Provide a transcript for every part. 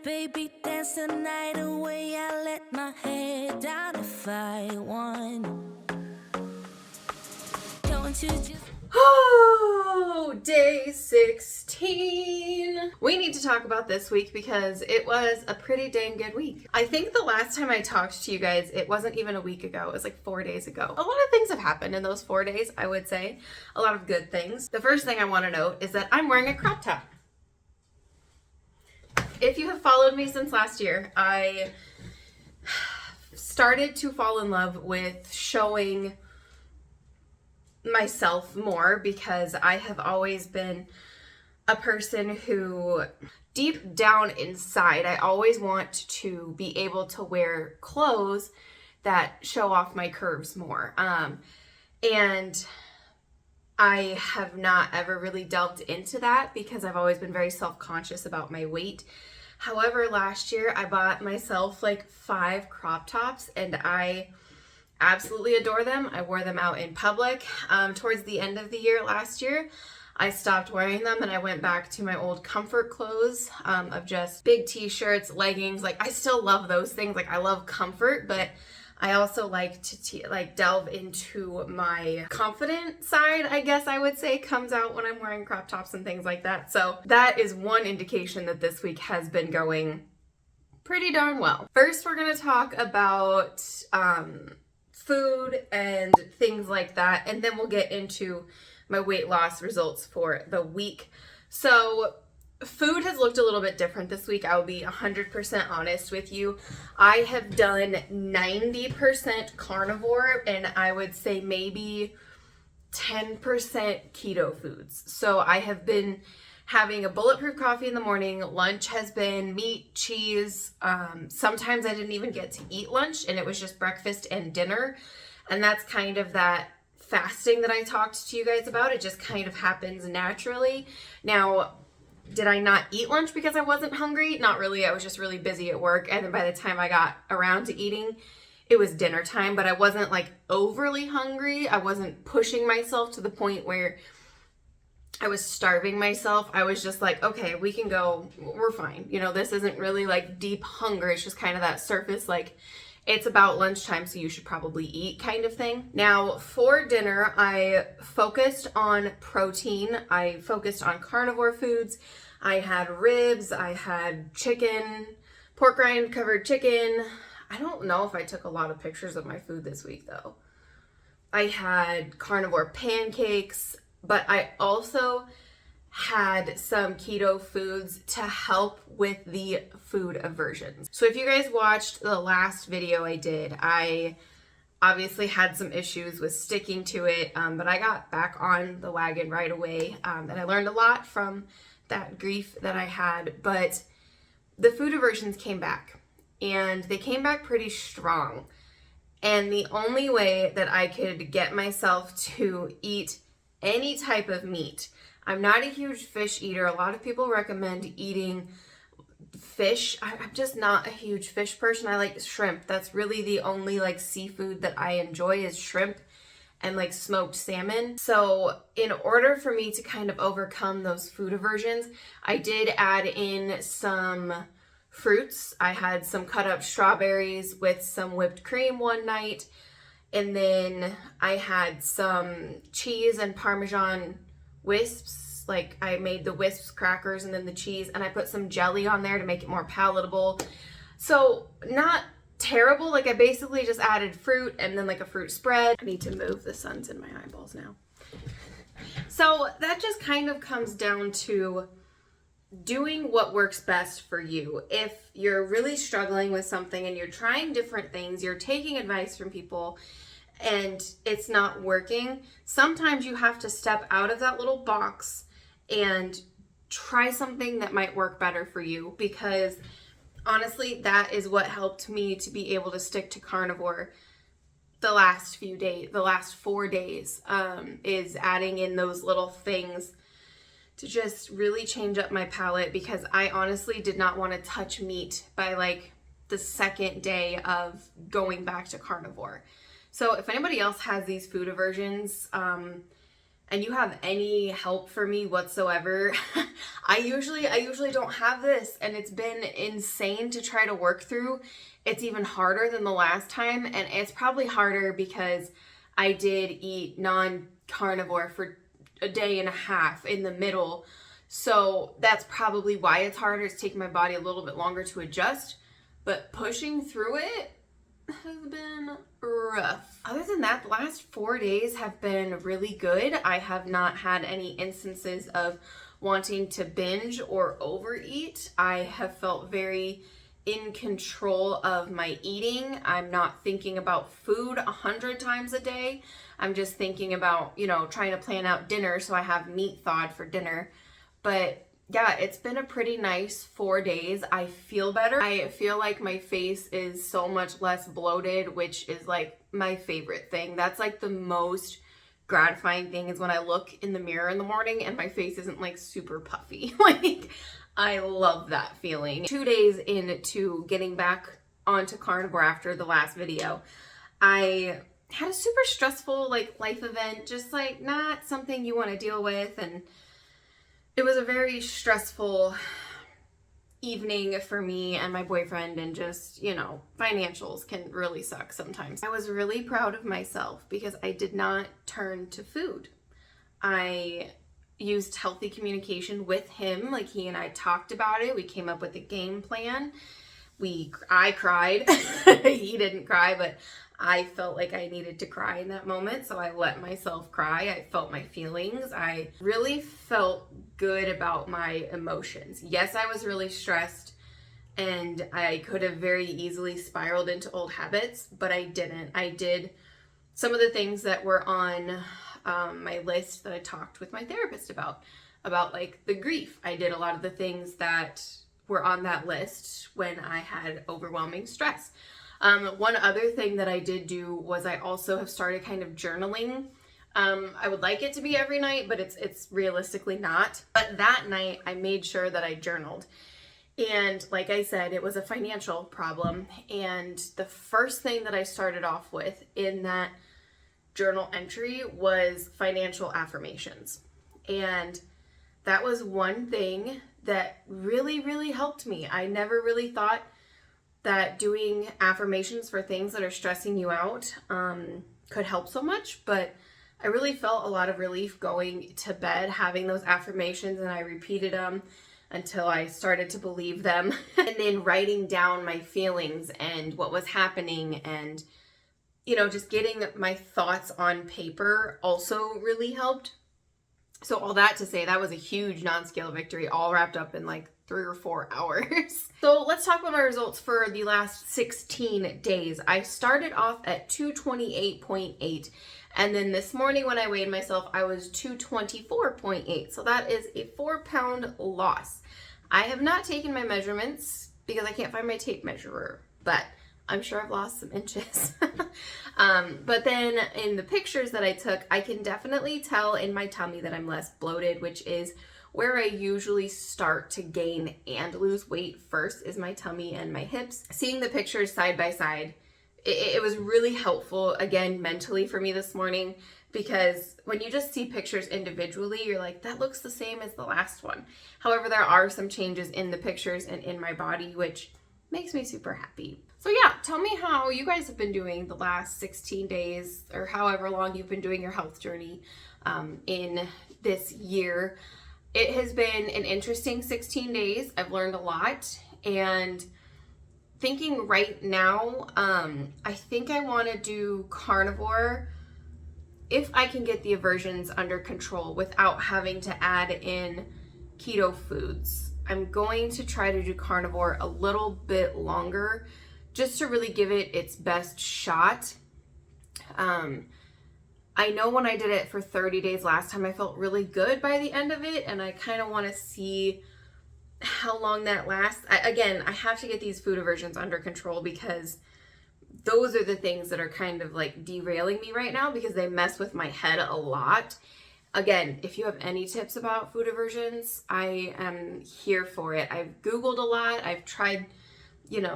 Baby, dance the night away. I let my head down if I want. Don't you just... Oh, day 16. We need to talk about this week because it was a pretty dang good week. I think the last time I talked to you guys, it wasn't even a week ago. It was like 4 days ago. A lot of things have happened in those 4 days, I would say. A lot of good things. The first thing I want to note is that I'm wearing a crop top. If you have followed me since last year, I started to fall in love with showing myself more because I have always been a person who deep down inside, I always want to be able to wear clothes that show off my curves more. And I have not ever really delved into that because I've always been very self-conscious about my weight. However, last year I bought myself like 5 crop tops and I absolutely adore them. I wore them out in public. Towards the end of the year last year, I stopped wearing them and I went back to my old comfort clothes of just big t-shirts, leggings. Like I still love those things. Like I love comfort, but I also like to delve into my confident side, I guess I would say, comes out when I'm wearing crop tops and things like that. So that is one indication that this week has been going pretty darn well. First, we're going to talk about food and things like that, and then we'll get into my weight loss results for the week. So food has looked a little bit different this week. I'll be 100% honest with you. I have done 90% carnivore and I would say maybe 10% keto foods. So I have been having a bulletproof coffee in the morning. Lunch has been meat, cheese. Sometimes I didn't even get to eat lunch and it was just breakfast and dinner. And that's kind of that fasting that I talked to you guys about. It just kind of happens naturally. Now, did I not eat lunch because I wasn't hungry? Not really. I was just really busy at work. And then by the time I got around to eating, it was dinner time, but I wasn't like overly hungry. I wasn't pushing myself to the point where I was starving myself. I was just like, okay, we can go, we're fine. You know, this isn't really like deep hunger. It's just kind of that surface, like it's about lunchtime, so you should probably eat kind of thing. Now for dinner, I focused on protein. I focused on carnivore foods. I had ribs, I had chicken, pork rind covered chicken. I don't know if I took a lot of pictures of my food this week though. I had carnivore pancakes, but I also had some keto foods to help with the food aversions. So if you guys watched the last video I did, I obviously had some issues with sticking to it, but I got back on the wagon right away, and I learned a lot from that grief that I had, but the food aversions came back, and they came back pretty strong. And the only way that I could get myself to eat any type of meat, I'm not a huge fish eater. A lot of people recommend eating fish. I'm just not a huge fish person. I like shrimp. That's really the only like seafood that I enjoy is shrimp and like smoked salmon. So in order for me to kind of overcome those food aversions, I did add in some fruits. I had some cut up strawberries with some whipped cream one night. And then I had some cheese and Parmesan wisps. Like I made the wisps crackers and then the cheese, and I put some jelly on there to make it more palatable. So not terrible. Like I basically just added fruit and then like a fruit spread. I need to move, the sun's in my eyeballs now. So that just kind of comes down to doing what works best for you. If you're really struggling with something and you're trying different things, you're taking advice from people and it's not working, sometimes you have to step out of that little box and try something that might work better for you, because honestly, that is what helped me to be able to stick to carnivore the last few days, the last 4 days, is adding in those little things to just really change up my palate, because I honestly did not want to touch meat by like the second day of going back to carnivore. So if anybody else has these food aversions, and you have any help for me whatsoever, I usually don't have this, and it's been insane to try to work through. It's even harder than the last time, and it's probably harder because I did eat non-carnivore for a day and a half in the middle. So that's probably why it's harder. It's taking my body a little bit longer to adjust, but pushing through it has been rough. Other than that, the last 4 days have been really good. I have not had any instances of wanting to binge or overeat. I have felt very in control of my eating. I'm not thinking about food 100 times a day. I'm just thinking about, trying to plan out dinner so I have meat thawed for dinner. But yeah, it's been a pretty nice 4 days. I feel better. I feel like my face is so much less bloated, which is like my favorite thing. That's like the most gratifying thing, is when I look in the mirror in the morning and my face isn't like super puffy. Like, I love that feeling. 2 days into getting back onto carnivore after the last video, I had a super stressful life event, just like not something you want to deal with, and it was a very stressful evening for me and my boyfriend, and just, financials can really suck sometimes. I was really proud of myself because I did not turn to food. I used healthy communication with him. Like, he and I talked about it. We came up with a game plan. I cried. He didn't cry, but I felt like I needed to cry in that moment, so I let myself cry. I felt my feelings. I really felt good about my emotions. Yes, I was really stressed, and I could have very easily spiraled into old habits, but I didn't. I did some of the things that were on my list that I talked with my therapist about like the grief. I did a lot of the things that were on that list when I had overwhelming stress. One other thing that I did do was I also have started kind of journaling. I would like it to be every night, but it's realistically not. But that night I made sure that I journaled. And like I said, it was a financial problem. And the first thing that I started off with in that journal entry was financial affirmations. And that was one thing that really, really helped me. I never really thought that doing affirmations for things that are stressing you out could help so much, but I really felt a lot of relief going to bed, having those affirmations, and I repeated them until I started to believe them. And then writing down my feelings and what was happening, and just getting my thoughts on paper also really helped. So all that to say, that was a huge non-scale victory, all wrapped up in like 3 or 4 hours. So let's talk about my results for the last 16 days. I started off at 228.8, and then this morning when I weighed myself, I was 224.8. So that is a 4-pound loss. I have not taken my measurements because I can't find my tape measurer, but I'm sure I've lost some inches. But then in the pictures that I took, I can definitely tell in my tummy that I'm less bloated, which is where I usually start to gain and lose weight first, is my tummy and my hips. Seeing the pictures side by side, it was really helpful, again, mentally for me this morning, because when you just see pictures individually, you're like, that looks the same as the last one. However, there are some changes in the pictures and in my body, which makes me super happy. So yeah, tell me how you guys have been doing the last 16 days, or however long you've been doing your health journey in this year. It has been an interesting 16 days. I've learned a lot, and thinking right now, I think I want to do carnivore if I can get the aversions under control without having to add in keto foods. I'm going to try to do carnivore a little bit longer, just to really give it its best shot. I know when I did it for 30 days last time, I felt really good by the end of it, and I kind of want to see how long that lasts. I have to get these food aversions under control, because those are the things that are kind of like derailing me right now, because they mess with my head a lot. Again, if you have any tips about food aversions, I am here for it. I've Googled a lot. I've tried,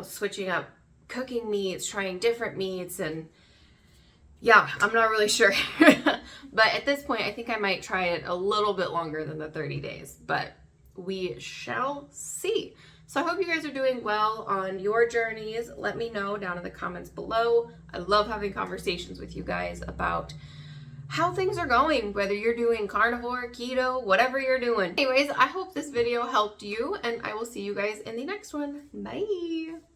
switching up cooking meats, trying different meats, and yeah, I'm not really sure. But at this point, I think I might try it a little bit longer than the 30 days, but we shall see. So I hope you guys are doing well on your journeys. Let me know down in the comments below. I love having conversations with you guys about how things are going, whether you're doing carnivore, keto, whatever you're doing. Anyways, I hope this video helped you, and I will see you guys in the next one. Bye.